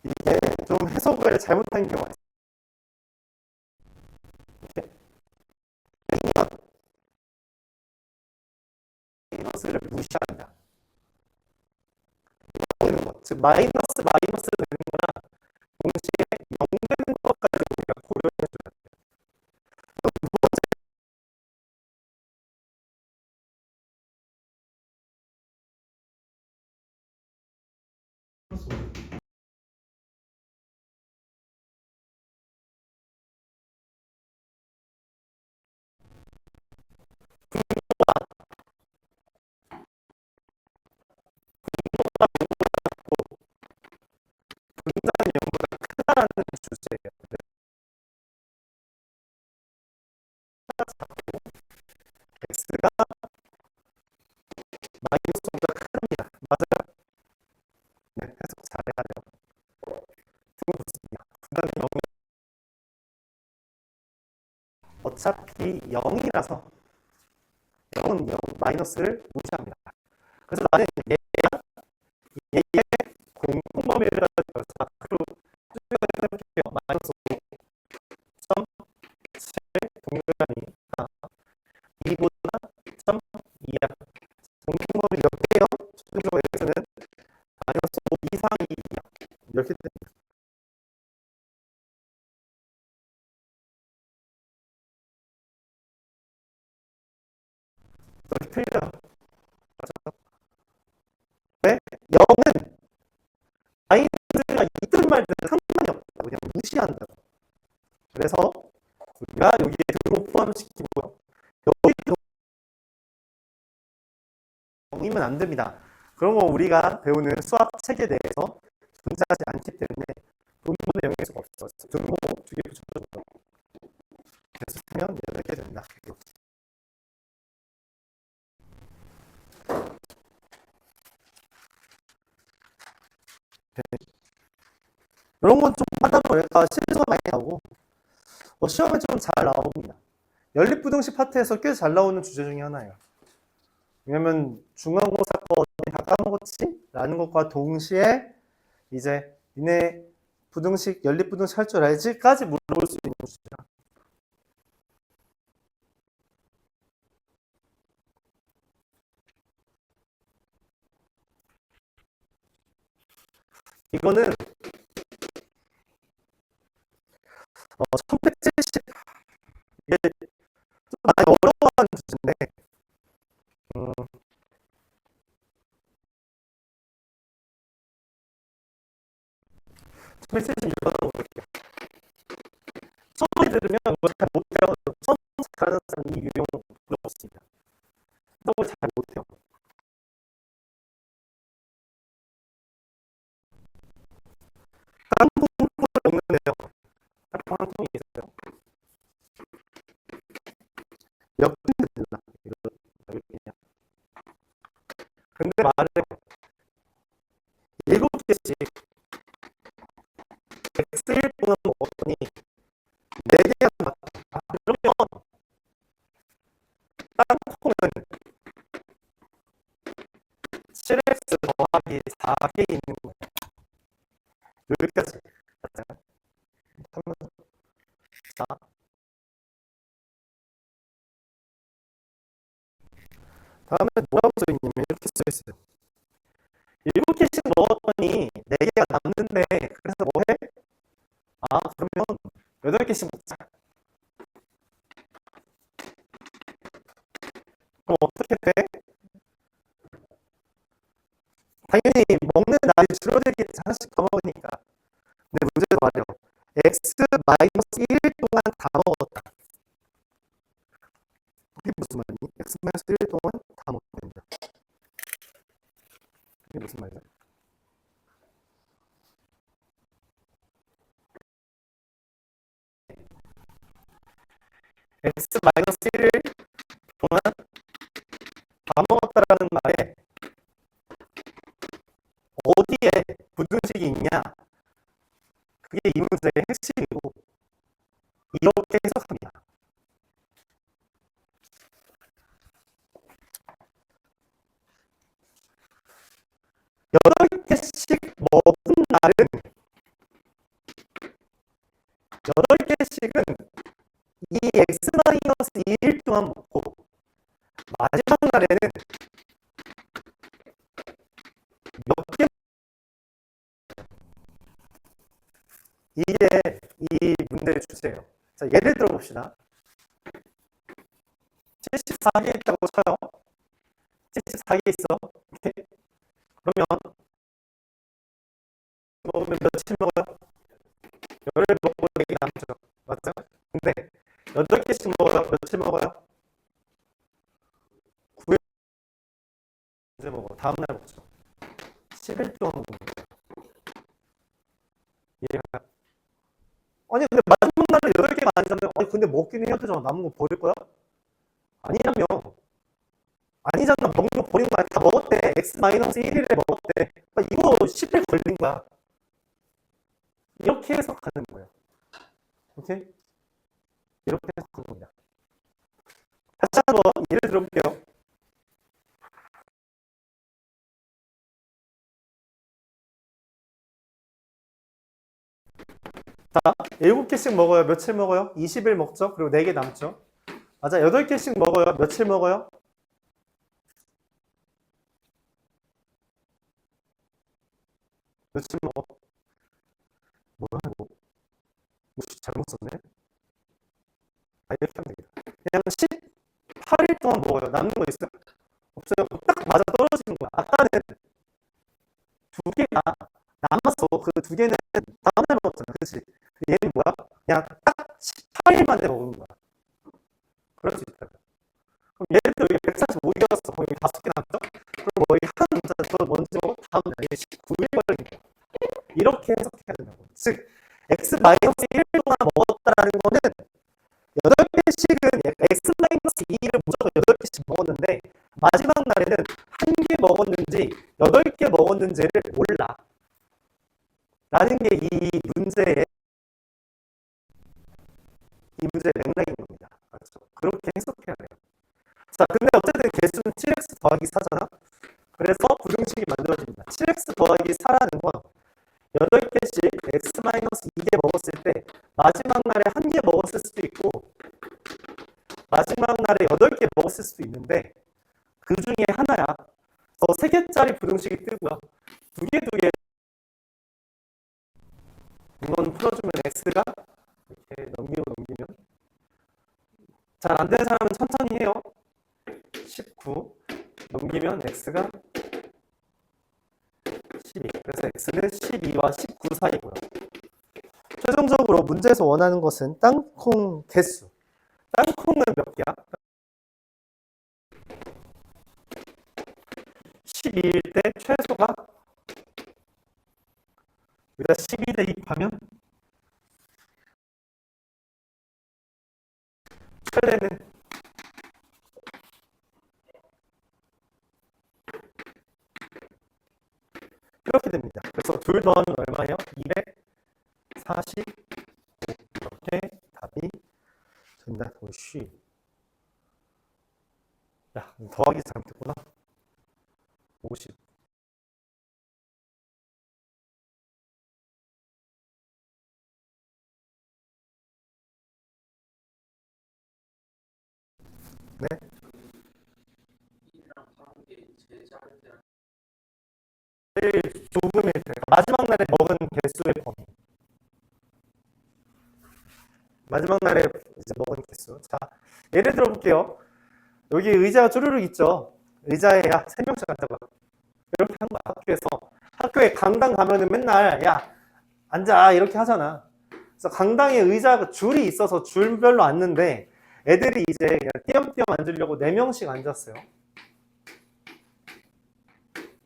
이게 좀 해석을 잘못한 경우가 있어요. 마이너스를 무시한다. 즉 마이너스 되는 거랑 동시에 0 되는 것까지 우리가 고려해줘야 돼요. 분자는 0보다 크다라는 주제예요. x가 마이너스보다 크답니다. 맞아요? 네, 해석 잘해야 돼요. 좋습니다. 분자는 0, 어차피 0이라서 0은 0, 마이너스를 무시합니다. 그래서 나는 얘의 공통범위를 가지고 앞으로 해볼게요. 마이너스 5.7 동그라미 2보다 0.2야. 공통범위 몇 개요? 최종적으로 x는 마이너스 5 이상이 2야. 이렇게 됩니다. 이렇게 틀려요. 왜? 0은 마이너스가 있든 말든 상관이 없다. 그냥 무시한다. 그래서 우리가 여기에 등호 포함시키고요. 여기 등호이면 안 됩니다. 그런 거 우리가 배우는 수학 체계 내에서 존재하지 않기 때문에 분모는 영역일 수가 없어. 등호 2개 붙여줘요. 그래서 쓰면 이렇게 된다. 이런 건 좀 하다 보니까 실수가 많이 나오고 시험에 좀 잘 나옵니다. 연립부등식 파트에서 꽤 잘 나오는 주제 중에 하나예요. 왜냐면 중간고사 거 다 까먹었지? 라는 것과 동시에 이제 니네 부등식, 연립부등식 할 줄 알지? 까지 물어볼 수 있는 주제야. 이거는 1170 이게 좀 많이 어려워하는 주제인데 메시지 읽어볼게요. 처음에 들으면 이거 잘 못해요. 처음 잘하는 사람이 유용을 물어봤습니다. 이걸 잘 못해요. 땅콩을 먹는데요. 땅콩 한 통이 있어요. 몇 분이 된다. 이거 근데 말을 7개씩 X1 동안 먹었더니 4개가 맞다. 그러면 땅콩은 7x 더하기 4개 있는 거예요. 여기까지. 맞아요? 자, 다음에 뭐라고 써있냐면 이렇게 써있어요. 7개씩 먹었더니 4개가 남는데 그래서 뭐해? 그러면 8개씩 먹자. 그럼 어떻게 돼? 당연히 먹는 날이 줄어들겠지. 하나씩 더 먹으니까. 근데 문제도 말이요. x-1일 동안 다 먹었다. 그게 무슨 말이니? x-1일 동안 다 먹는다. 그게 무슨 말이야? x-1을 동안 다 먹었다라는 말에 어디에 부등식이 있냐? 그게 이 문제의 핵심이고 이렇게 해석합니다. 여덟 개씩 먹은 날은 개씩은 이 x-1 동안 먹고 마지막 날에는 몇 개, 이게 이 문제의 주제예요. 자, 예를 들어 봅시다. 74개 있다고 쳐요. 74개 있어. 오케이? 그러면 먹으면 며칠 먹어요? 열을 먹고 4개 남죠. 맞죠? 근데 8개씩 먹어요. 며칠 먹어요? 9일 언제 먹어? 다음날 먹죠. 10일 동안 먹는 거예요. 이해가? 아니 근데 마지막 날에 8개가 아니잖아요. 아니 근데 먹긴 해야 되잖아. 남은 거 버릴 거야? 아니라며. 아니잖아. 먹는 거 버린 거 아니야. 다 먹었대. x-1일에 먹었대. 그러니까 이거 10일 걸린 거야. 이렇게 해석하는 거예요. 오케이? 이렇게 해석하는 겁니다. 다시 한번 예를 들어볼게요. 자, 7개씩 먹어요. 며칠 먹어요? 20일 먹죠? 그리고 4개 남죠? 맞아, 8개씩 먹어요. 며칠 먹어요? 며칠 먹어? 뭐야, 이거? 잘못 썼네? 아, 이렇게 하면 되겠다. 그냥 18일 동안 먹어요. 남는 거 있어요? 없어요. 딱 맞아 떨어지는 거야. 아까는 2개가 남았어. 그 2개는 다음날 먹었잖아. 그치? 얘는 뭐야? 그냥 딱 18일 만에 먹는 거야. 그럴 수 있다. 그럼 예를 들어 여기 145개였어. 거기 5개 남죠? 그럼 뭐 여기 한 문자 더 먼저 다음 날에 19일 걸린 거야. 이렇게 해석해야 된다고. 즉, x-1 동안 먹었다라는 거는 8개씩은 x-2를 무조건 8개씩 먹었는데 마지막 날에는 1개 먹었는지 8개 먹었는지를 몰라. 라는 게 이 문제의 맥락인 겁니다. 그렇죠? 그렇게 해석해야 돼요. 자, 근데 어쨌든 개수는 7x 더하기 4잖아. 그래서 부등식이 만들어집니다. 7x 더하기 4라는 건 8개씩 x-2개 먹었을 때 마지막 날에 1개 먹었을 수도 있고 마지막 날에 8개 먹었을 수도 있는데 그 중에 하나야. 그래서 3개짜리 부등식이 뜨고요. 2개 이건 풀어주면 x가 이렇게 넘기면 잘 안 되는 사람은 천천히 해요. 19 넘기면 x가 12. 그래서 x는 12와 19 사이고요. 최종적으로 문제에서 원하는 것은 땅콩 개수. 땅콩은 몇 개야? 12일 때 최소가 여기다 12 대입하면 최대는 이렇게 됩니다. 그래서 둘 더하면 얼마예요? 240 이렇게 답이 된다. 오씨. 야, 더하기 잘못했구나. 50. 네. 제일 조금일 때, 마지막 날에 먹은 개수의 범위. 마지막 날에 이제 먹은 개수. 자, 예를 들어 볼게요. 여기 의자가 쪼르륵 있죠. 의자에 야 3명씩 앉아봐. 이렇게 한 거야. 학교에 강당 가면은 맨날 야 앉아 이렇게 하잖아. 그래서 강당에 의자가 줄이 있어서 줄별로 앉는데 애들이 이제 그냥 띄엄띄엄 앉으려고 4명씩 앉았어요.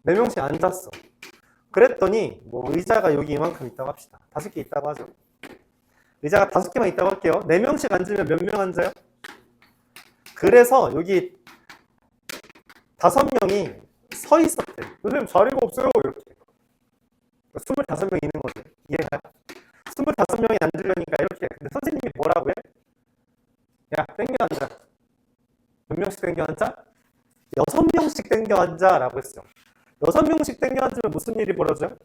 4명씩 앉았어. 그랬더니 뭐 의자가 여기 이만큼 있다고 합시다. 5개 있다고 하죠. 의자가 5개만 있다고 할게요. 4명씩 앉으면 몇 명 앉아요? 그래서 여기 5명이 서 있었대. 선생님 자리가 없어요. 이렇게. 25명이 있는 거죠. 이해가요? 25명이 앉으려니까 이렇게. 근데 선생님이 뭐라고 해? 야, 땡겨 앉아. 몇 명씩 땡겨 앉아? 6명씩 땡겨 앉아. 라고 했어요. 6명씩 땡겨 앉으면 무슨 일이 벌어져요?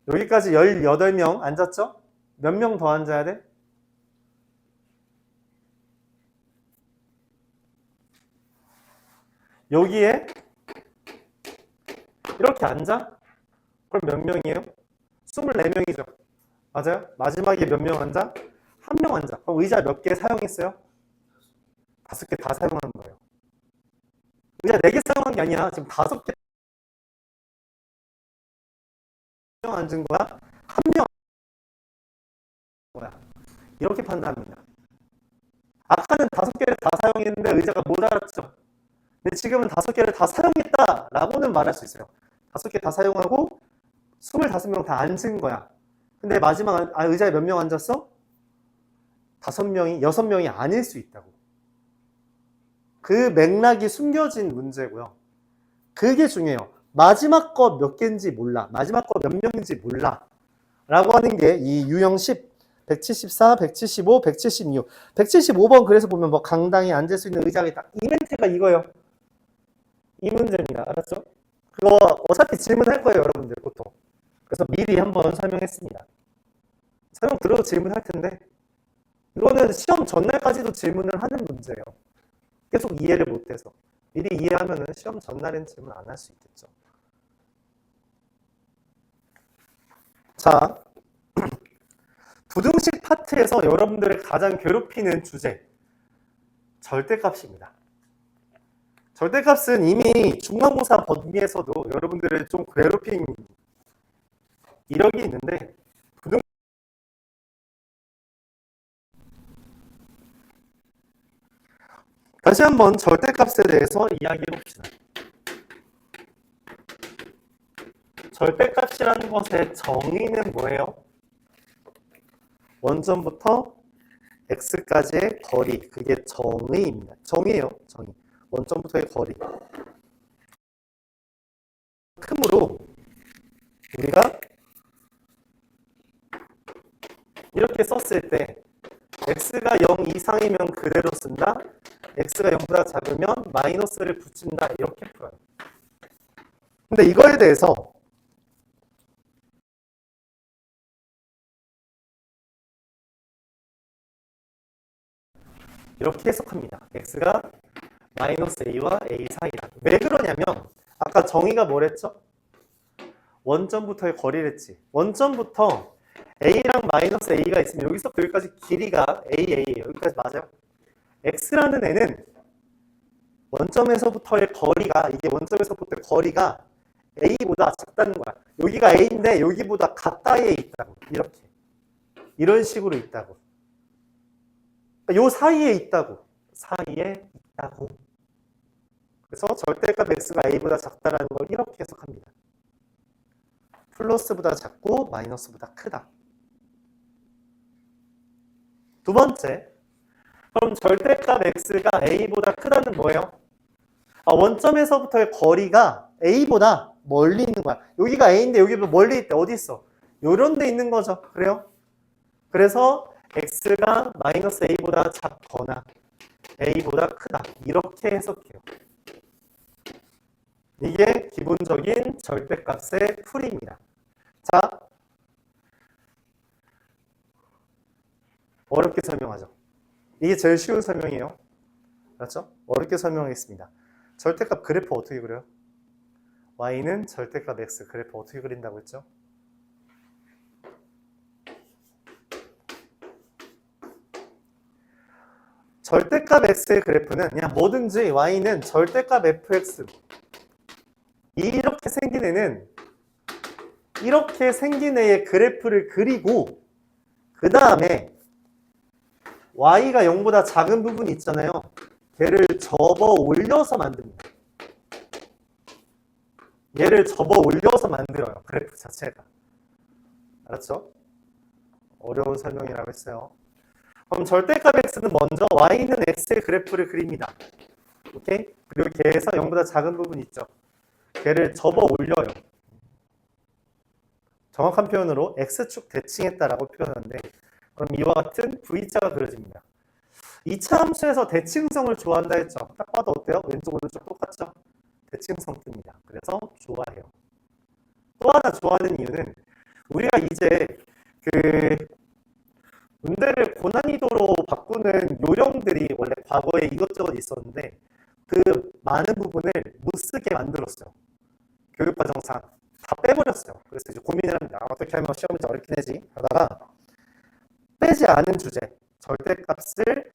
여기까지 18명 앉았죠? 몇 명 더 앉아야 돼? 여기에 이렇게 앉아? 그럼 몇 명이에요? 24명이죠. 맞아요? 마지막에 몇 명 앉아? 한 명 앉아. 그럼 의자 몇 개 사용했어요? 5개 다 사용한 거예요. 의자 4개 사용한 게 아니야. 지금 5개 앉은 거야? 한 명 거야. 이렇게 판단합니다. 아까는 5개를 다 사용했는데 의자가 모자랐죠. 근데 지금은 5개를 다 사용했다라고는 말할 수 있어요. 5개 다 사용하고 25명 다 앉은 거야. 근데 마지막 의자에 몇 명 앉았어? 5명이, 6명이 아닐 수 있다고. 그 맥락이 숨겨진 문제고요. 그게 중요해요. 마지막 거 몇 개인지 몰라. 마지막 거 몇 명인지 몰라. 라고 하는 게 이 유형 10, 174, 175, 176. 175번 그래서 보면 뭐 강당에 앉을 수 있는 의자가 있다. 이 멘트가 이거예요. 이 문제입니다. 알았죠? 그거 어차피 질문할 거예요, 여러분들 보통. 그래서 미리 한번 설명했습니다. 설명 들어도 질문할 텐데 이거는 시험 전날까지도 질문을 하는 문제예요. 계속 이해를 못해서. 미리 이해하면은 시험 전날엔 질문 안 할 수 있겠죠. 자, 부등식 파트에서 여러분들을 가장 괴롭히는 주제, 절대값입니다. 절대값은 이미 중간고사 범위에서도 여러분들을 좀 괴롭힌 이력이 있는데 다시 한번 절대값에 대해서 이야기해 봅시다. 절대값이라는 것의 정의는 뭐예요? 원점부터 x까지의 거리, 그게 정의입니다. 정의예요, 정의. 원점부터의 거리. 크므로 우리가 이렇게 썼을 때 x가 0 이상이면 그대로 쓴다. x가 0보다 작으면 마이너스를 붙인다. 이렇게 풀어요. 근데 이거에 대해서 이렇게 해석합니다. x가 마이너스 a와 a 사이다. 왜 그러냐면 아까 정의가 뭐랬죠? 원점부터의 거리랬지. 원점부터 a랑 마이너스 a가 있으면 여기서부터 여기까지 길이가 a예요. 여기까지 맞아요? x라는 애는 원점에서부터의 거리가, 이게 원점에서부터의 거리가 a보다 작다는 거야. 여기가 a인데 여기보다 가까이에 있다고. 이렇게. 이런 식으로 있다고. 요 사이에 있다고. 사이에 있다고. 그래서 절대값 x가 a보다 작다라는 걸 이렇게 해석합니다. 플러스보다 작고 마이너스보다 크다. 두 번째, 그럼 절대값 x가 a보다 크다는 뭐예요? 원점에서부터의 거리가 a보다 멀리 있는 거야. 여기가 a인데 여기도 멀리 있대. 어디 있어? 요런 데 있는 거죠. 그래요? 그래서 x가 마이너스 a보다 작거나 a보다 크다. 이렇게 해석해요. 이게 기본적인 절대값의 풀이입니다. 자, 어렵게 설명하죠. 이게 제일 쉬운 설명이에요. 그렇죠? 어렵게 설명하겠습니다. 절대값 그래프 어떻게 그려요? y는 절대값 x 그래프 어떻게 그린다고 했죠? 절대값 x의 그래프는 그냥 뭐든지 y는 절대값 fx 이렇게 생긴 애는 이렇게 생긴 애의 그래프를 그리고 그 다음에 y가 0보다 작은 부분이 있잖아요. 걔를 접어 올려서 만듭니다. 얘를 접어 올려서 만들어요. 그래프 자체가. 알았죠? 어려운 설명이라고 했어요. 그럼 절대값 x는 먼저 y는 x의 그래프를 그립니다. 오케이? 그리고 걔에서 0보다 작은 부분 있죠. 걔를 접어 올려요. 정확한 표현으로 x축 대칭했다라고 표현하는데 그럼 이와 같은 V자가 그려집니다. 2차 함수에서 대칭성을 좋아한다 했죠. 딱 봐도 어때요? 왼쪽 오른쪽 똑같죠? 대칭성 뜹니다. 그래서 좋아해요. 또 하나 좋아하는 이유는 우리가 이제 그 문제를 고난이도로 바꾸는 요령들이 원래 과거에 이것저것 있었는데 그 많은 부분을 못 쓰게 만들었어요. 교육과정상 다 빼버렸어요. 그래서 이제 고민을 합니다. 어떻게 하면 시험을 어렵게 내지 하다가 빼지 않은 주제, 절대값을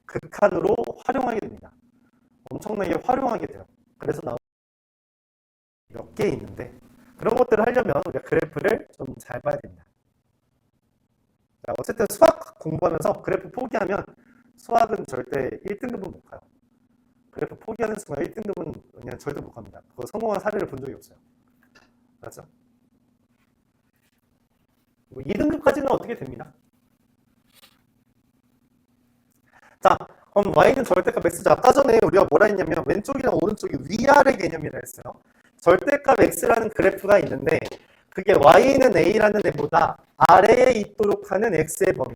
극한으로 활용하게 됩니다. 엄청나게 활용하게 돼요. 그래서 나온 몇 개 있는데 그런 것들을 하려면 우리가 그래프를 좀 잘 봐야 됩니다. 자, 어쨌든 수학 공부하면서 그래프 포기하면 수학은 절대 1등급은 못 가요. 그래프 포기하는 순간 1등급은 그냥 절대 못 갑니다. 그거 성공한 사례를 본 적이 없어요. 맞죠? 2등급까지는 어떻게 됩니다. 자, 그럼 y는 절대값 x죠. 아까 전에 우리가 뭐라 했냐면 왼쪽이랑 오른쪽이 위아래 개념이라 했어요. 절대값 x라는 그래프가 있는데 그게 y는 a라는 애보다 아래에 있도록 하는 x의 범위.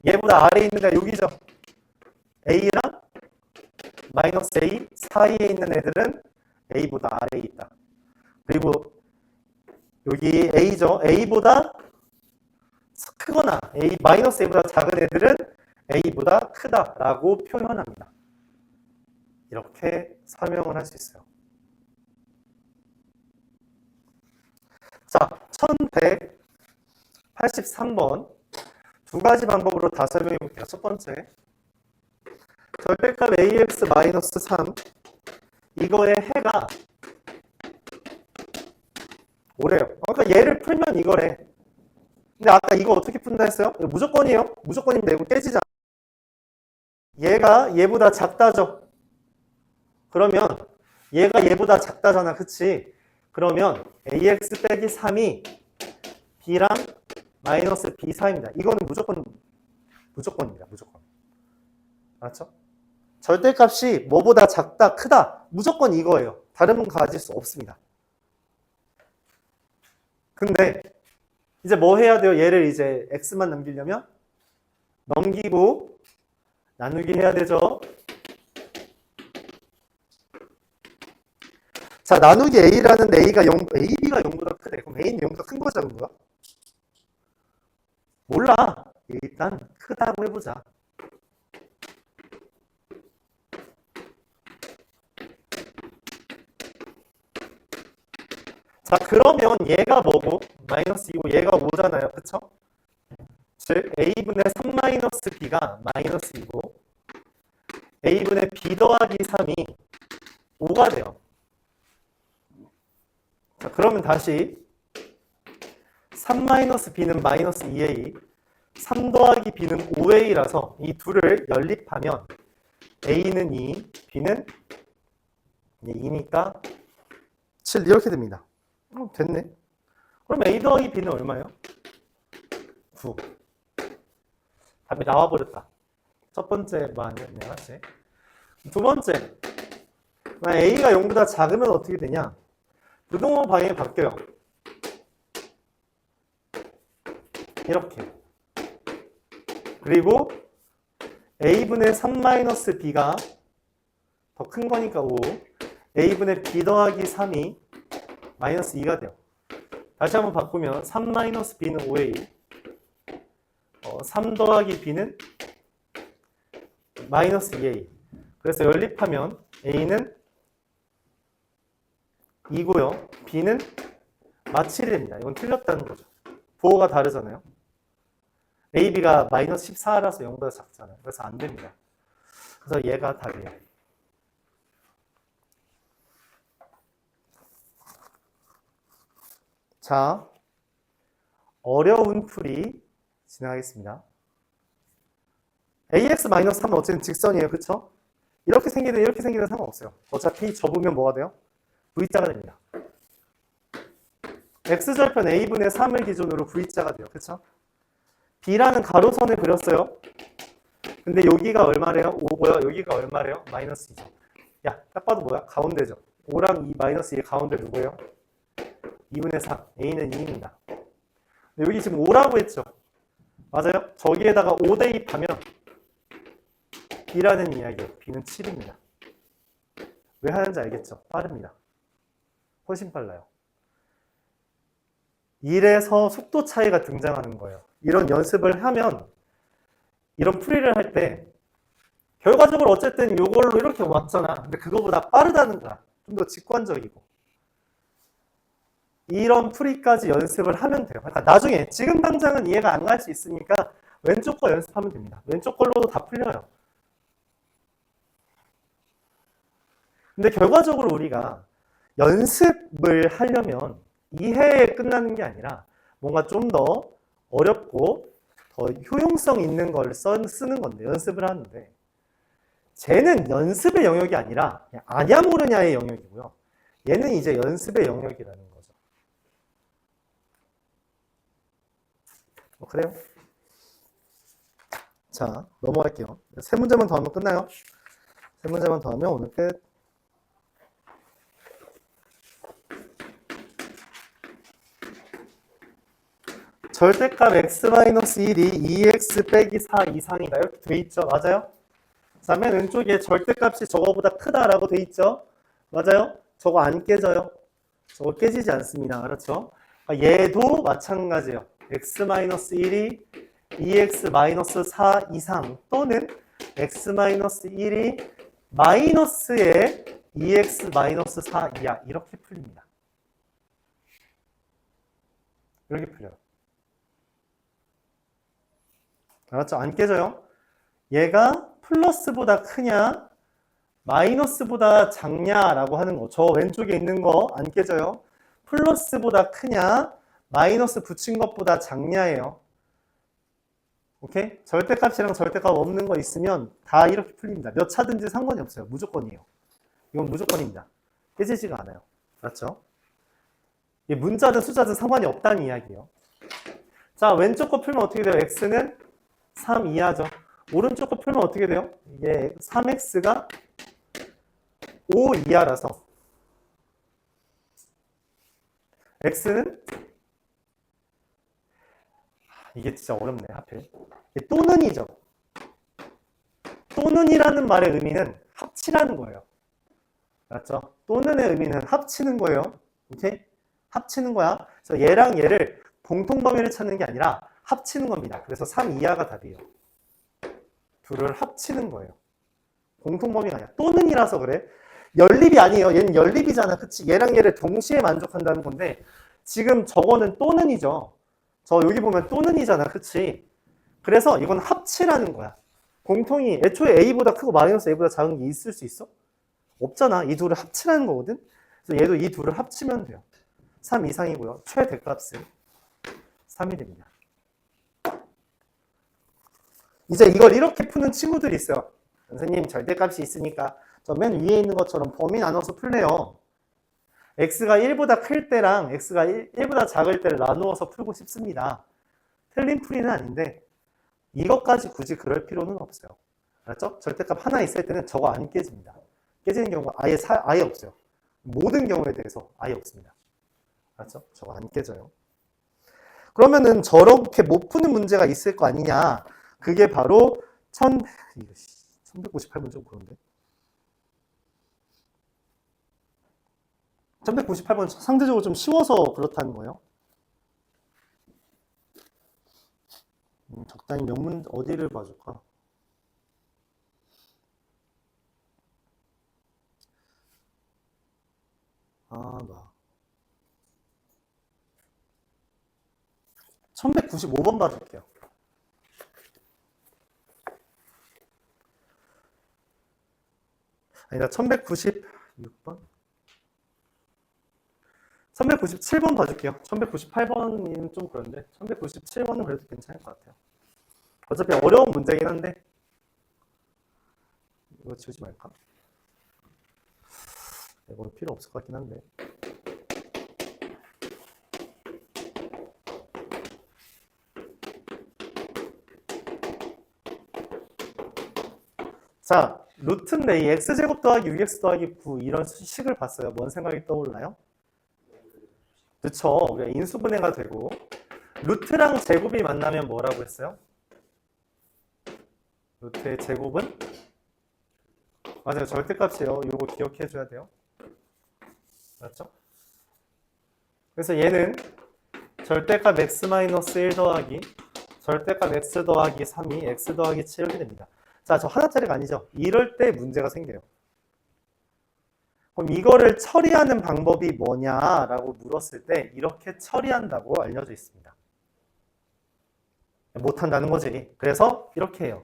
얘보다 아래에 있는 게 여기죠. a랑 마이너스 a 사이에 있는 애들은 a보다 아래에 있다. 그리고 여기 a죠. a보다 크거나 a 마이너스 a보다 작은 애들은 a보다 크다라고 표현합니다. 이렇게 설명을 할 수 있어요. 자, 1183번 두 가지 방법으로 다 설명해 볼게요. 첫 번째, 절대값 ax-3 이거의 해가 오래요. 그러니까 얘를 풀면 이거래. 근데 아까 이거 어떻게 푼다 했어요? 무조건이에요. 무조건인데 이거 깨지지 않아요. 얘가 얘보다 작다죠. 그러면 얘가 얘보다 작다잖아. 그치? 그러면 ax 빼기 3이 b랑 마이너스 b 사이입니다. 이거는 무조건입니다. 무조건. 맞죠? 절대값이 뭐보다 작다, 크다. 무조건 이거예요. 다른 분 가질 수 없습니다. 근데 이제 뭐 해야 돼요? 얘를 이제 x만 남기려면 넘기고 나누기 해야 되죠. 자, 나누기 a라는 a가 0, ab가 0보다 크대. 그럼 a는 0보다 큰 거죠, 그거야? 몰라. 일단 크다고 해보자. 자, 그러면 얘가 뭐고? 마이너스 2고 얘가 5잖아요. 그쵸? 즉 a분의 3 마이너스 b가 마이너스 2고 a분의 b 더하기 3이 5가 돼요. 자, 그러면 다시 3 마이너스 b는 마이너스 2a 3 더하기 b는 5a라서 이 둘을 연립하면 a는 2, b는 2니까 7 이렇게 됩니다. 됐네. 그럼 a 더하기 b는 얼마예요? 9. 답이 나와버렸다. 첫 번째 뭐 아니었네, 맞지? 두 번째, a가 0보다 작으면 어떻게 되냐? 부동호 방향이 바뀌어요. 이렇게. 그리고 a분의 3-b가 더 큰 거니까 5. a분의 b 더하기 3이 마이너스 2가 돼요. 다시 한번 바꾸면 3-b는 5a 3 더하기 b는 마이너스 2a. 그래서 연립하면 a는 2고요. b는 마치 1입니다. 이건 틀렸다는 거죠. 부호가 다르잖아요. ab가 마이너스 14라서 0보다 작잖아요. 그래서 안 됩니다. 그래서 얘가 답이에요. 자, 어려운 풀이 진행하겠습니다. ax-3은 어쨌든 직선이에요. 그쵸? 이렇게 생기든 상관없어요. 어차피 접으면 뭐가 돼요? v자가 됩니다. x절편 a분의 3을 기준으로 v자가 돼요. 그쵸? b라는 가로선을 그렸어요. 근데 여기가 얼마래요? 5고요. 여기가 얼마래요? 마이너스 2죠. 야, 딱 봐도 뭐야? 가운데죠. 5랑 2 마이너스 2의 가운데 누구예요? 2분의 3. a는 2입니다. 여기 지금 5라고 했죠? 맞아요? 저기에다가 5 대입하면 b라는 이야기예요. b는 7입니다. 왜 하는지 알겠죠? 빠릅니다. 훨씬 빨라요. 이래서 속도 차이가 등장하는 거예요. 이런 연습을 하면, 이런 풀이를 할 때 결과적으로 어쨌든 이걸로 이렇게 왔잖아. 근데 그거보다 빠르다는 거야. 좀 더 직관적이고. 이런 풀이까지 연습을 하면 돼요. 그러니까 나중에 지금 당장은 이해가 안 갈 수 있으니까 왼쪽 거 연습하면 됩니다. 왼쪽 걸로도 다 풀려요. 근데 결과적으로 우리가 연습을 하려면 이해에 끝나는 게 아니라 뭔가 좀 더 어렵고 더 효용성 있는 걸 쓰는 건데, 연습을 하는데, 쟤는 연습의 영역이 아니라 그냥 아냐 모르냐의 영역이고요. 얘는 이제 연습의 영역이라는 거죠. 그래요? 자, 넘어갈게요. 세 문제만 더 하면 끝나요. 세 문제만 더 하면 오늘 끝. 절대값 x-1이 2x 빼기 4 이상이다. 이렇게 돼 있죠. 맞아요? 자, 맨 왼쪽에 절대값이 저거보다 크다라고 돼 있죠. 맞아요? 저거 안 깨져요. 저거 깨지지 않습니다. 그렇죠? 얘도 마찬가지예요. x-1이 2x-4 이상 또는 x-1이 마이너스의 2x-4 이하 이렇게 풀립니다. 이렇게 풀려요. 알았죠? 안 깨져요. 얘가 플러스보다 크냐 마이너스보다 작냐라고 하는 거. 저 왼쪽에 있는 거 안 깨져요. 플러스보다 크냐 마이너스 붙인 것보다 작냐예요. 오케이? 절대값이랑 절대값 없는 거 있으면 다 이렇게 풀립니다. 몇 차든지 상관이 없어요. 무조건이에요. 이건 무조건입니다. 깨지지가 않아요. 맞죠? 이 문자든 숫자든 상관이 없다는 이야기예요. 자, 왼쪽 거 풀면 어떻게 돼요? x는 3 이하죠. 오른쪽 거 풀면 어떻게 돼요? 이게 3x가 5 이하라서 x는 이게 진짜 어렵네 하필. 또는이죠. 또는이라는 말의 의미는 합치라는 거예요. 맞죠? 또는의 의미는 합치는 거예요. 오케이? 합치는 거야. 그래서 얘랑 얘를 공통범위를 찾는 게 아니라 합치는 겁니다. 그래서 3 이하가 답이에요. 둘을 합치는 거예요. 공통범위가 아니야. 또는이라서 그래. 연립이 아니에요. 얘는 연립이잖아. 그치? 얘랑 얘를 동시에 만족한다는 건데 지금 저거는 또는이죠. 저 여기 보면 또는이잖아. 그치? 그래서 이건 합치라는 거야. 공통이 애초에 a보다 크고 마이너스 a보다 작은 게 있을 수 있어? 없잖아. 이 둘을 합치라는 거거든. 그래서 얘도 이 둘을 합치면 돼요. 3 이상이고요. 최대값은 3이 됩니다. 이제 이걸 이렇게 푸는 친구들이 있어요. 선생님 절대값이 있으니까 저 맨 위에 있는 것처럼 범위 나눠서 풀래요. x가 1보다 클 때랑 x가 1보다 작을 때를 나누어서 풀고 싶습니다. 틀린 풀이는 아닌데 이것까지 굳이 그럴 필요는 없어요. 알았죠? 절대값 하나 있을 때는 저거 안 깨집니다. 깨지는 경우가 아예 없어요. 모든 경우에 대해서 아예 없습니다. 알았죠? 저거 안 깨져요. 그러면은 저렇게 못 푸는 문제가 있을 거 아니냐. 그게 바로 1198문 좀 그런데. 1198번 상대적으로 좀 쉬워서 그렇다는 거예요. 적당히 몇 문 어디를 봐줄까? 나 1195번 봐줄게요. 아니다, 1196번? 1197번 봐줄게요. 1198번은 좀 그런데 1197번은 그래도 괜찮을 것 같아요. 어차피 어려운 문제긴 한데 이거 지우지 말까? 이건 필요 없을 것 같긴 한데. 자, 루트인데 이 x제곱 더하기 6x 더하기 9 이런 식을 봤어요. 뭔 생각이 떠올라요? 그쵸. 우리가 인수분해가 되고 루트랑 제곱이 만나면 뭐라고 했어요? 루트의 제곱은? 맞아요. 절대값이에요. 이거 기억해 줘야 돼요. 맞죠? 그래서 얘는 절대값 x 마이너스 1 더하기 절대값 x 더하기 3이 x 더하기 7 이렇게 됩니다. 자, 저 하나짜리가 아니죠. 이럴 때 문제가 생겨요. 그럼 이거를 처리하는 방법이 뭐냐라고 물었을 때 이렇게 처리한다고 알려져 있습니다. 못한다는 거지. 그래서 이렇게 해요.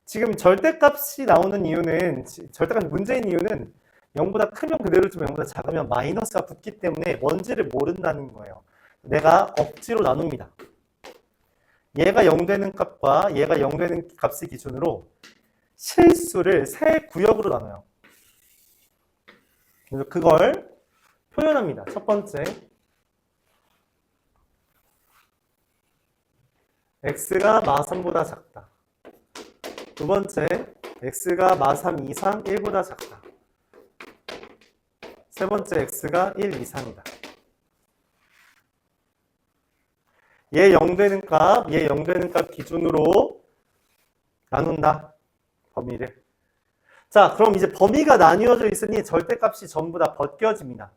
지금 절대값이 나오는 이유는, 절대값이 문제인 이유는 0보다 크면 그대로 두면 0보다 작으면 마이너스가 붙기 때문에 뭔지를 모른다는 거예요. 내가 억지로 나눕니다. 얘가 0 되는 값과 얘가 0 되는 값을 기준으로 실수를 세 구역으로 나눠요. 그래서 그걸 표현합니다. 첫 번째, x가 마3보다 작다. 두 번째, x가 마3 이상 1보다 작다. 세 번째, x가 1 이상이다. 얘 0 되는 값, 얘 0 되는 값 기준으로 나눈다. 범위를. 자, 그럼 이제 범위가 나뉘어져 있으니 절대값이 전부 다 벗겨집니다.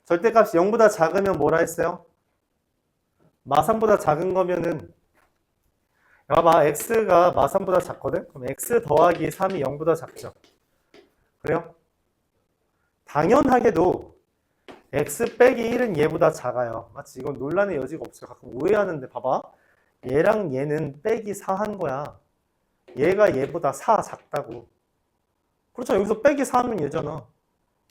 절대값이 0보다 작으면 뭐라 했어요? 마3보다 작은 거면은 봐봐, x가 마3보다 작거든? 그럼 x 더하기 3이 0보다 작죠? 그래요? 당연하게도 x 빼기 1은 얘보다 작아요. 마치 이건 논란의 여지가 없어요. 가끔 오해하는데 봐봐. 얘랑 얘는 빼기 4 한 거야. 얘가 얘보다 4 작다고. 그렇죠. 여기서 빼기 4하면 얘잖아.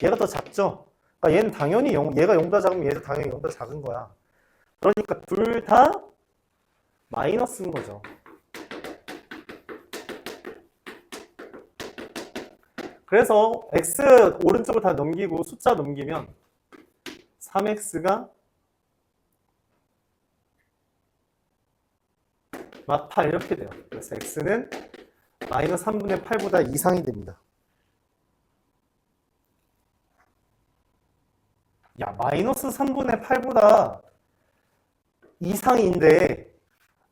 얘가 더 작죠? 그러니까 얘는 당연히 0, 얘가 0보다 작으면 얘도 당연히 0보다 작은 거야. 그러니까 둘 다 마이너스인 거죠. 그래서 x 오른쪽으로 다 넘기고 숫자 넘기면 3x가 마8 이렇게 돼요. 그래서 x는 마이너스 3분의 8보다 이상이 됩니다. 야, 마이너스 3분의 8보다 이상인데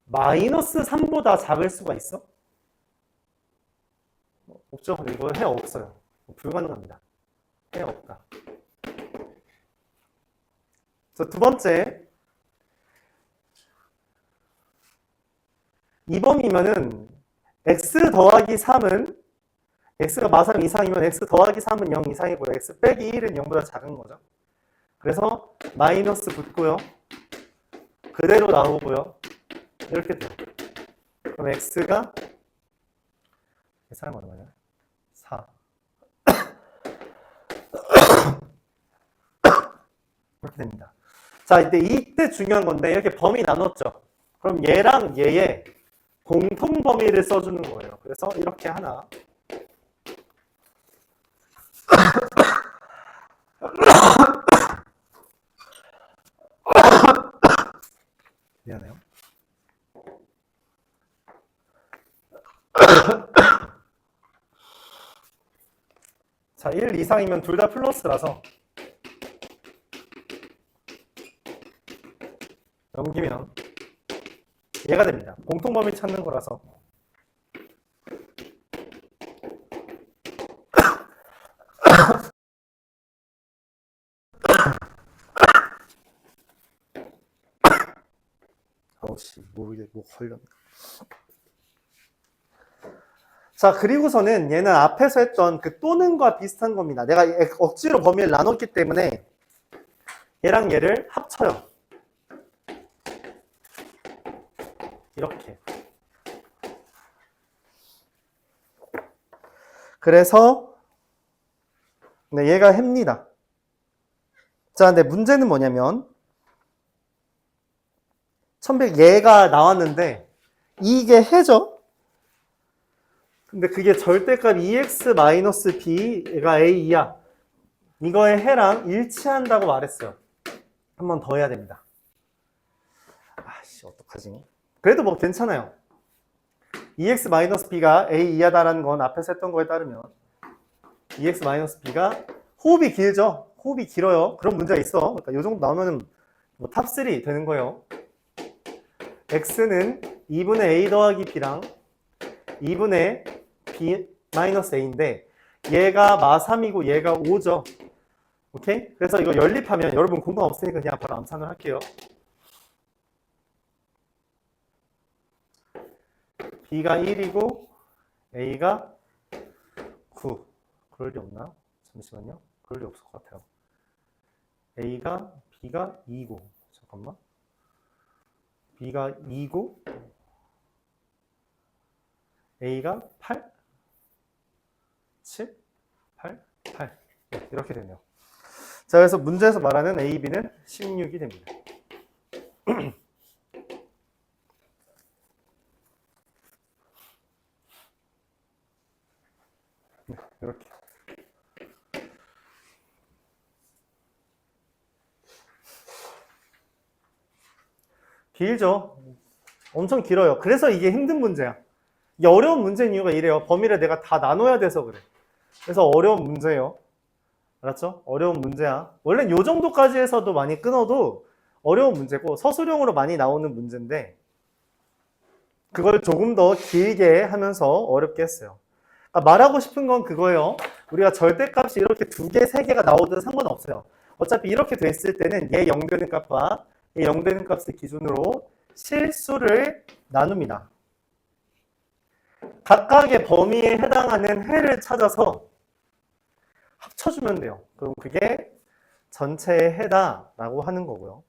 마이너스 3보다 작을 수가 있어? 없죠. 이거 해 없어요. 불가능합니다. 해 없다. 자, 두 번째, 이 범위면은 x 더하기 3은 x가 마3 이상이면 x 더하기 3은 0 이상이고요. x 빼기 1은 0보다 작은 거죠. 그래서 마이너스 붙고요. 그대로 나오고요. 이렇게 돼요. 그럼 x가 계산은 얼마냐? 4. 이렇게 됩니다. 자, 이때 중요한 건데 이렇게 범위 나눴죠. 그럼 얘랑 얘의 공통 범위를 써주는 거예요. 그래서 이렇게 하나. 미안해요. 자, 1 이상이면 둘 다 플러스라서 넘기면 얘가 됩니다. 공통범위 찾는 거라서. 아우씨, 모르게 뭐 걸렸네. 자, 그리고서는 얘는 앞에서 했던 그 또는과 비슷한 겁니다. 내가 억지로 범위를 나눴기 때문에 얘랑 얘를 합쳐요. 이렇게. 그래서 네, 얘가 해입니다. 자, 근데 문제는 뭐냐면 1100 얘가 나왔는데 이게 해죠? 근데 그게 절대값 2x-b가 a야. 이거의 해랑 일치한다고 말했어요. 한 번 더 해야 됩니다. 아씨, 어떡하지? 그래도 뭐 괜찮아요. 2x-b가 a 이하다라는 건 앞에서 했던 거에 따르면 2x-b가 호흡이 길죠? 호흡이 길어요. 그런 문제가 있어. 그러니까 이 정도 나오면 뭐 탑3 되는 거예요. x는 2분의 a 더하기 b랑 2분의 b 마이너스 a인데 얘가 마3이고 얘가 5죠. 오케이? 그래서 이거 연립하면 여러분 공간 없으니까 그냥 바로 암산을 할게요. B가 1이고 A가 9. 그럴 리 없나? 잠시만요. 그럴 리 없을 것 같아요. B가 2고 잠깐만. B가 2고 A가 8? 7? 8? 8. 네, 이렇게 되네요. 자, 그래서 문제에서 말하는 A, B는 16이 됩니다. 네, 이렇게. 길죠? 엄청 길어요. 그래서 이게 힘든 문제야. 이게 어려운 문제인 이유가 이래요. 범위를 내가 다 나눠야 돼서 그래. 그래서 어려운 문제예요. 알았죠? 어려운 문제야. 원래 요 정도까지 해서도 많이 끊어도 어려운 문제고 서술형으로 많이 나오는 문제인데 그걸 조금 더 길게 하면서 어렵게 했어요. 그러니까 말하고 싶은 건 그거예요. 우리가 절대값이 이렇게 2개, 3개가 나오든 상관없어요. 어차피 이렇게 됐을 때는 얘 0되는 값과 얘 0되는 값을 기준으로 실수를 나눕니다. 각각의 범위에 해당하는 해를 찾아서 합쳐주면 돼요. 그럼 그게 전체의 해다라고 하는 거고요.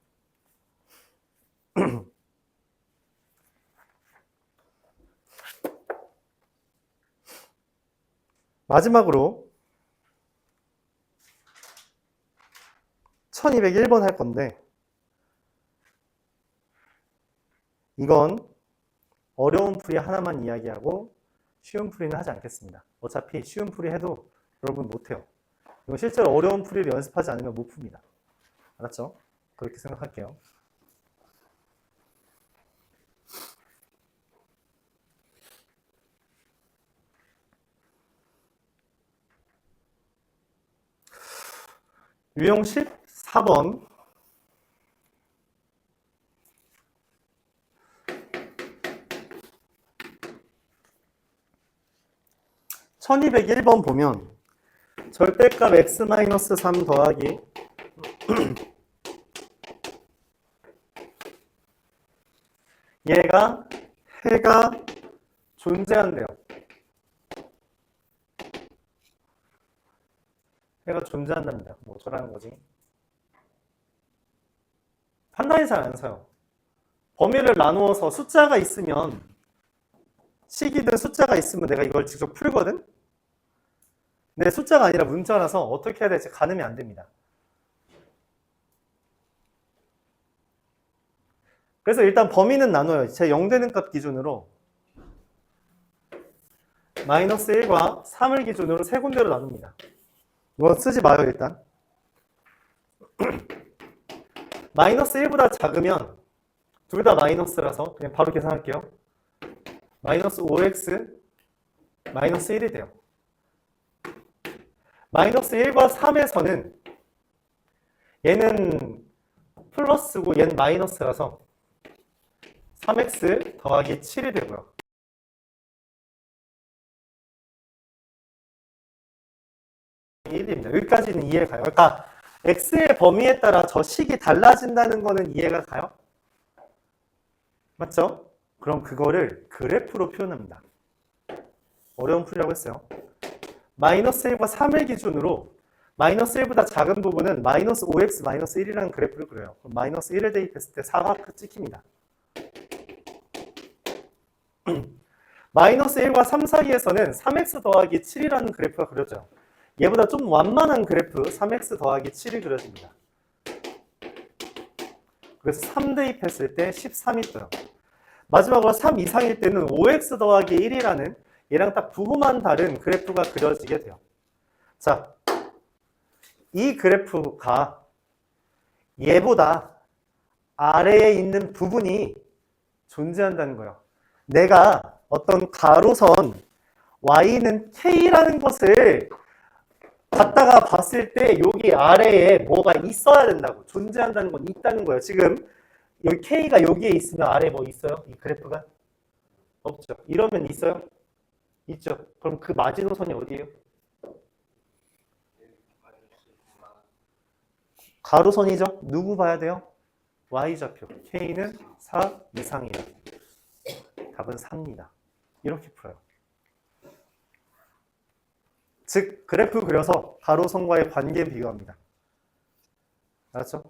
마지막으로 1201번 할 건데 이건 어려운 풀이 하나만 이야기하고 쉬운 풀이는 하지 않겠습니다. 어차피 쉬운 풀이 해도 여러분 못해요. 이건 실제로 어려운 풀이를 연습하지 않으면 못 풉니다. 알았죠? 그렇게 생각할게요. 유형 14번 1201번 보면 절대값 x-3 더하기 얘가 해가 존재한대요. 해가 존재한답니다. 뭐 어쩌라는 거지? 판단이 잘 안 서요. 범위를 나누어서 숫자가 있으면 식이든 숫자가 있으면 내가 이걸 직접 풀거든? 근데 숫자가 아니라 문자라서 어떻게 해야 될지 가늠이 안 됩니다. 그래서 일단 범위는 나눠요. 제 0되는 값 기준으로 마이너스 1과 3을 기준으로 세 군데로 나눕니다. 이거 쓰지 마요 일단. 마이너스 1보다 작으면 둘 다 마이너스라서 그냥 바로 계산할게요. 마이너스 5x 마이너스 1이 돼요. 마이너스 1과 3에서는 얘는 플러스고 얘는 마이너스라서 3x 더하기 7이 되고요. 여기까지는 이해가요. 그러니까 x의 범위에 따라 저 식이 달라진다는 거는 이해가 가요? 맞죠? 그럼 그거를 그래프로 표현합니다. 어려운 풀이라고 했어요. 마이너스 1과 3을 기준으로 마이너스 1보다 작은 부분은 마이너스 5x 마이너스 1이라는 그래프를 그려요. 그럼 마이너스 1을 대입했을 때 4가 찍힙니다. 마이너스 1과 3 사이에서는 3x 더하기 7이라는 그래프가 그려져요. 얘보다 좀 완만한 그래프 3x 더하기 7이 그려집니다. 그래서 3 대입했을 때 13이 떠요. 마지막으로 3 이상일 때는 5x 더하기 1이라는 얘랑 딱 부호만 다른 그래프가 그려지게 돼요. 자, 이 그래프가 얘보다 아래에 있는 부분이 존재한다는 거예요. 내가 어떤 가로선 y는 k라는 것을 갖다가 봤을 때 여기 아래에 뭐가 있어야 된다고, 존재한다는 건 있다는 거예요. 지금 여기 k가 여기에 있으면 아래에 뭐 있어요? 이 그래프가? 없죠. 이러면 있어요? 있죠. 그럼 그 마지노선이 어디예요? 가로선이죠. 누구 봐야 돼요? y좌표. k는 4 이상이다. 답은 4입니다. 이렇게 풀어요. 즉 그래프 그려서 가로선과의 관계 비교합니다. 알았죠?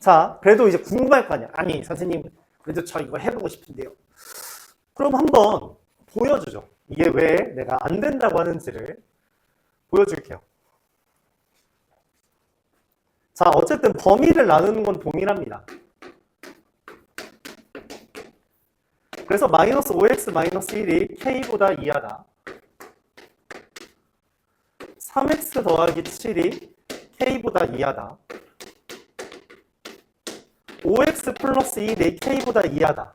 자, 그래도 이제 궁금할 거 아니야. 아니, 선생님, 그래도 저 이거 해보고 싶은데요. 그럼 한번 보여주죠. 이게 왜 내가 안 된다고 하는지를 보여줄게요. 자, 어쨌든 범위를 나누는 건 동일합니다. 그래서 마이너스 5x 마이너스 1이 k보다 2하다. 3x 더하기 7이 k보다 2하다. 5x 플러스 1이 k보다 2하다.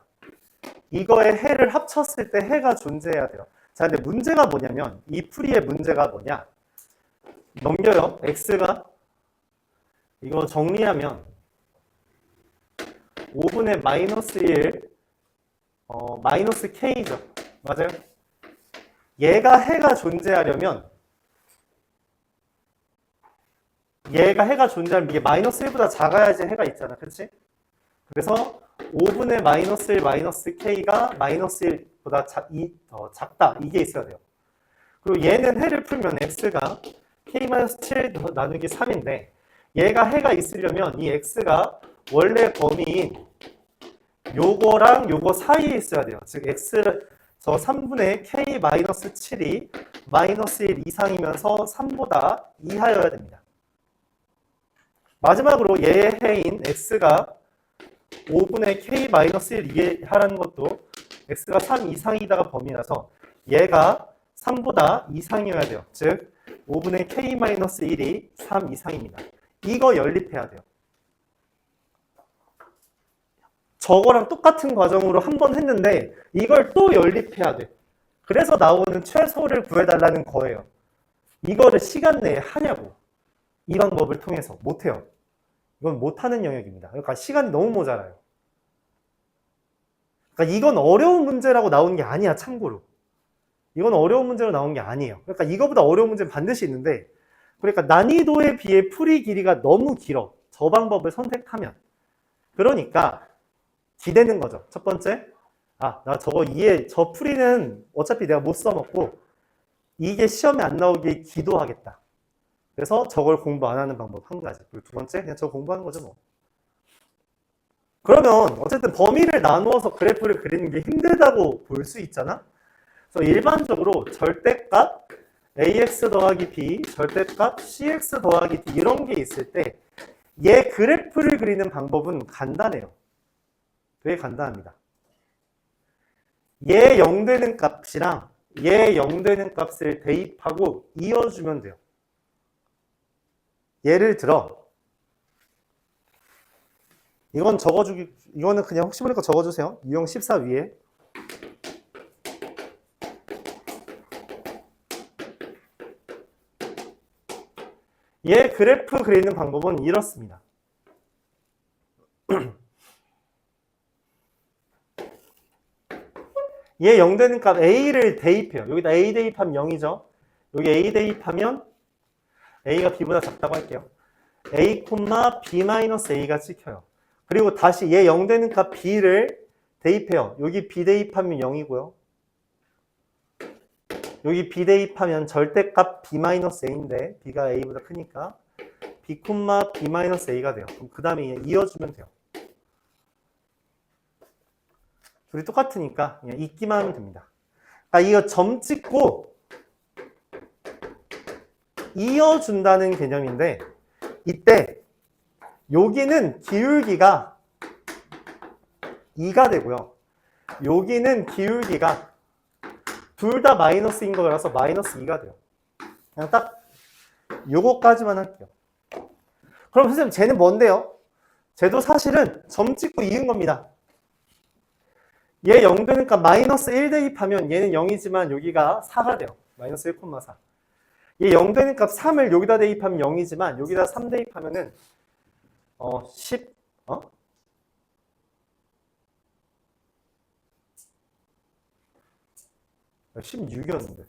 이거의 해를 합쳤을 때 해가 존재해야 돼요. 자, 근데 문제가 뭐냐면 이 풀이의 문제가 뭐냐? 넘겨요. x가 이거 정리하면 5분의 마이너스 1 마이너스 k죠. 맞아요? 얘가 해가 존재하려면 이게 마이너스 1보다 작아야지 해가 있잖아. 그치? 그래서 5분의 마이너스 1 마이너스 k가 마이너스 1보다 더 작다. 이게 있어야 돼요. 그리고 얘는 해를 풀면 x가 k-7 나누기 3인데 얘가 해가 있으려면 이 x가 원래 범위인 요거랑 요거 사이에 있어야 돼요. 즉 x를 저 3분의 k-7이 마이너스 1 이상이면서 3보다 이하여야 됩니다. 마지막으로 얘의 해인 x가 5분의 k-1 이하라는 것도 x가 3 이상이다가 범위라서 얘가 3보다 이상이어야 돼요. 즉 5분의 k-1이 3 이상입니다. 이거 연립해야 돼요. 저거랑 똑같은 과정으로 한 번 했는데 이걸 또 연립해야 돼. 그래서 나오는 최소를 구해달라는 거예요. 이거를 시간 내에 하냐고. 이 방법을 통해서 못해요. 이건 못하는 영역입니다. 그러니까 시간이 너무 모자라요. 그러니까 이건 어려운 문제라고 나온 게 아니야, 참고로. 이건 어려운 문제로 나온 게 아니에요. 그러니까 이거보다 어려운 문제는 반드시 있는데, 그러니까 난이도에 비해 풀이 길이가 너무 길어. 저 방법을 선택하면. 그러니까 기대는 거죠. 첫 번째, 나 저거 저 풀이는 어차피 내가 못 써먹고 이게 시험에 안 나오길 기도하겠다. 그래서 저걸 공부 안 하는 방법 한 가지. 그리고 두 번째, 그냥 저거 공부하는 거죠, 뭐. 그러면 어쨌든 범위를 나누어서 그래프를 그리는 게 힘들다고 볼 수 있잖아? 그래서 일반적으로 절대값 ax 더하기 b, 절대값 cx 더하기 d 이런 게 있을 때 얘 그래프를 그리는 방법은 간단해요. 되게 간단합니다. 얘 0 되는 값이랑 얘 0 되는 값을 대입하고 이어주면 돼요. 예를 들어 이거는 그냥 혹시 모르니까 적어주세요. 유형 14 위에. 얘 그래프 그리는 방법은 이렇습니다. 얘 0 되는 값 a를 대입해요. 여기다 a 대입하면 0이죠. 여기 a 대입하면 a가 b보다 작다고 할게요. a, b-a가 찍혀요. 그리고 다시 얘 0 되는 값 b를 대입해요. 여기 b 대입하면 0이고요. 여기 b 대입하면 절대값 b-a인데 b가 a보다 크니까 b, b-a가 돼요. 그럼 그 다음에 이어주면 돼요. 둘이 똑같으니까 그냥 잊기만 하면 됩니다. 이거 점 찍고 이어준다는 개념인데 이때 여기는 기울기가 2가 되고요. 여기는 기울기가 둘 다 마이너스인 거라서 마이너스 2가 돼요. 그냥 딱 요거까지만 할게요. 그럼 선생님 쟤는 뭔데요? 쟤도 사실은 점 찍고 이은 겁니다. 얘 0 되니까 마이너스 1 대입하면 얘는 0이지만 여기가 4가 돼요. 마이너스 1,4. 얘 0 되는 값 3을 여기다 대입하면 0이지만 여기다 3 대입하면은 16이었는데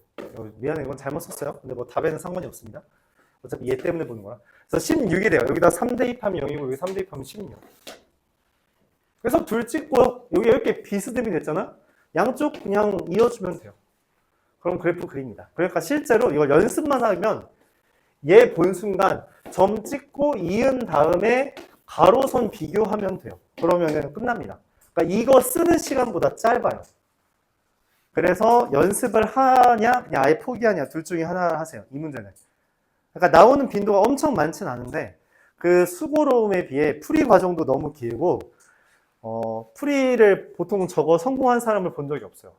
미안해, 이건 잘못 썼어요. 근데 뭐 답에는 상관이 없습니다. 어차피 얘 때문에 보는 거라. 그래서 16이 돼요. 여기다 3 대입하면 0이고 여기 3 대입하면 16. 그래서 둘 찍고 여기 이렇게 비스듬히 됐잖아. 양쪽 그냥 이어주면 돼요. 그럼 그래프 그립니다. 그러니까 실제로 이걸 연습만 하면 얘 본 순간 점 찍고 이은 다음에 가로선 비교하면 돼요. 그러면 끝납니다. 그러니까 이거 쓰는 시간보다 짧아요. 그래서 연습을 하냐 그냥 아예 포기하냐 둘 중에 하나를 하세요. 이 문제는. 그러니까 나오는 빈도가 엄청 많진 않은데 그 수고로움에 비해 풀이 과정도 너무 길고 풀이를 보통 저거 성공한 사람을 본 적이 없어요.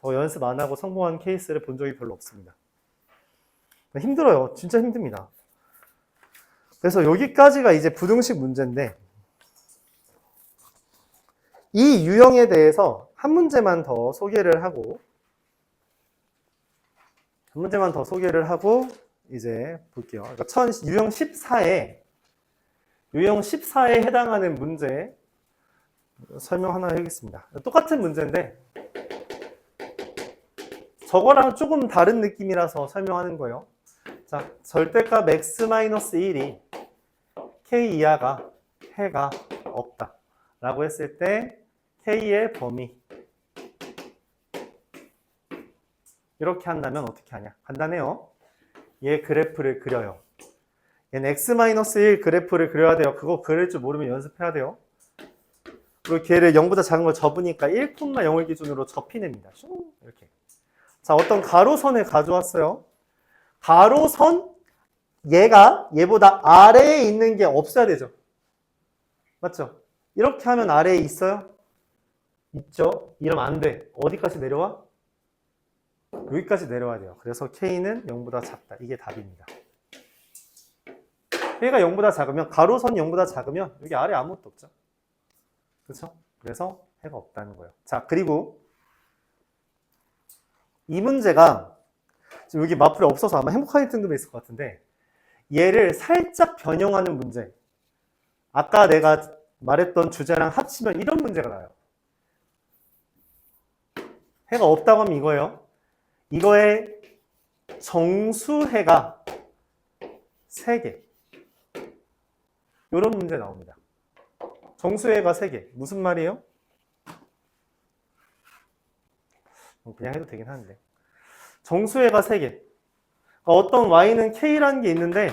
더 연습 안 하고 성공한 케이스를 본 적이 별로 없습니다. 힘들어요. 진짜 힘듭니다. 그래서 여기까지가 이제 부등식 문제인데 이 유형에 대해서 한 문제만 더 소개를 하고 이제 볼게요. 그러니까 유형 14에 해당하는 문제 설명 하나 해야겠습니다. 똑같은 문제인데 저거랑 조금 다른 느낌이라서 설명하는 거예요. 자, 절대값 x-1이 k 이하가 해가 없다 라고 했을 때 k의 범위 이렇게 한다면 어떻게 하냐? 간단해요. 얘 그래프를 그려요. 얘는 x-1 그래프를 그려야 돼요. 그거 그릴 줄 모르면 연습해야 돼요. 그리고 걔를 0보다 작은 걸 접으니까 1,0을 기준으로 접히냅니다. 이렇게. 자, 어떤 가로선을 가져왔어요. 가로선 얘보다 아래에 있는 게 없어야 되죠. 맞죠? 이렇게 하면 아래에 있어요? 있죠? 이러면 안 돼. 어디까지 내려와? 여기까지 내려와야 돼요. 그래서 K는 0보다 작다. 이게 답입니다. K가 0보다 작으면 가로선 0보다 작으면 여기 아래 아무것도 없죠. 그렇죠? 그래서 해가 없다는 거예요. 자, 그리고 이 문제가 지금 여기 마플이 없어서 아마 행복하게 등급에 있을 것 같은데 얘를 살짝 변형하는 문제. 아까 내가 말했던 주제랑 합치면 이런 문제가 나와요. 해가 없다고 하면 이거예요. 이거의 정수해가 3개. 이런 문제 나옵니다. 정수해가 3개. 무슨 말이에요? 그냥 해도 되긴 하는데. 정수해가 3개. 어떤 y는 k라는 게 있는데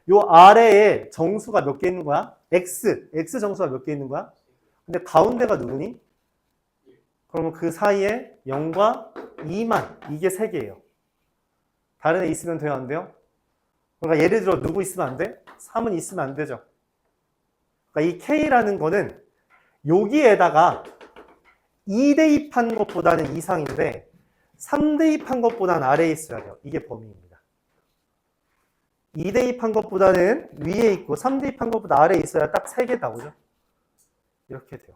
요 아래에 정수가 몇 개 있는 거야? x 정수가 몇 개 있는 거야? 근데 가운데가 누구니? 그러면 그 사이에 0과 2만 이게 3개예요. 다른 애 있으면 돼요? 안 돼요? 그러니까 예를 들어 누구 있으면 안 돼? 3은 있으면 안 되죠. 그러니까 이 k라는 거는 여기에다가 2 대입한 것보다는 이상인데 3 대입한 것보다는 아래에 있어야 돼요. 이게 범위입니다. 2 대입한 것보다는 위에 있고 3 대입한 것보다 아래에 있어야 딱 3개 나오죠. 이렇게 돼요.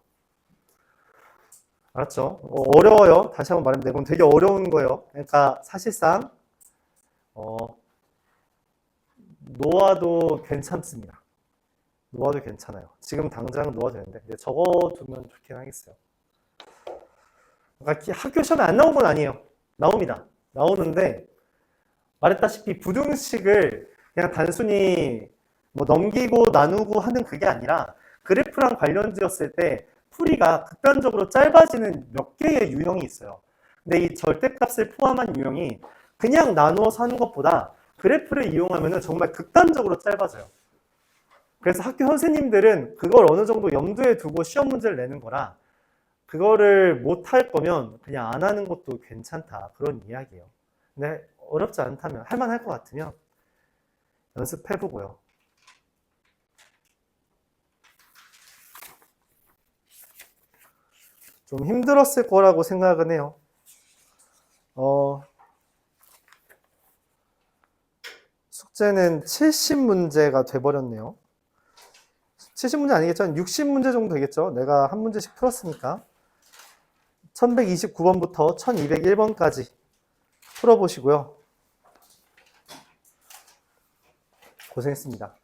알았죠? 어려워요. 다시 한번 말하면 이건 되게 어려운 거예요. 그러니까 사실상 놓아도 괜찮습니다. 놓아도 괜찮아요. 지금 당장 놓아도 되는데 근데 적어두면 좋긴 하겠어요. 그러니까 학교 시험에 안 나온 건 아니에요. 나옵니다. 나오는데 말했다시피 부등식을 그냥 단순히 뭐 넘기고 나누고 하는 그게 아니라 그래프랑 관련지었을 때 풀이가 극단적으로 짧아지는 몇 개의 유형이 있어요. 근데 이 절대값을 포함한 유형이 그냥 나누어서 하는 것보다 그래프를 이용하면 정말 극단적으로 짧아져요. 그래서 학교 선생님들은 그걸 어느 정도 염두에 두고 시험 문제를 내는 거라 그거를 못 할 거면 그냥 안 하는 것도 괜찮다. 그런 이야기예요. 근데 어렵지 않다면, 할만할 것 같으면 연습해보고요. 좀 힘들었을 거라고 생각은 해요. 숙제는 70문제가 돼버렸네요. 70문제 아니겠죠? 60문제 정도 되겠죠? 내가 한 문제씩 풀었으니까. 1129번부터 1201번까지 풀어보시고요. 고생했습니다.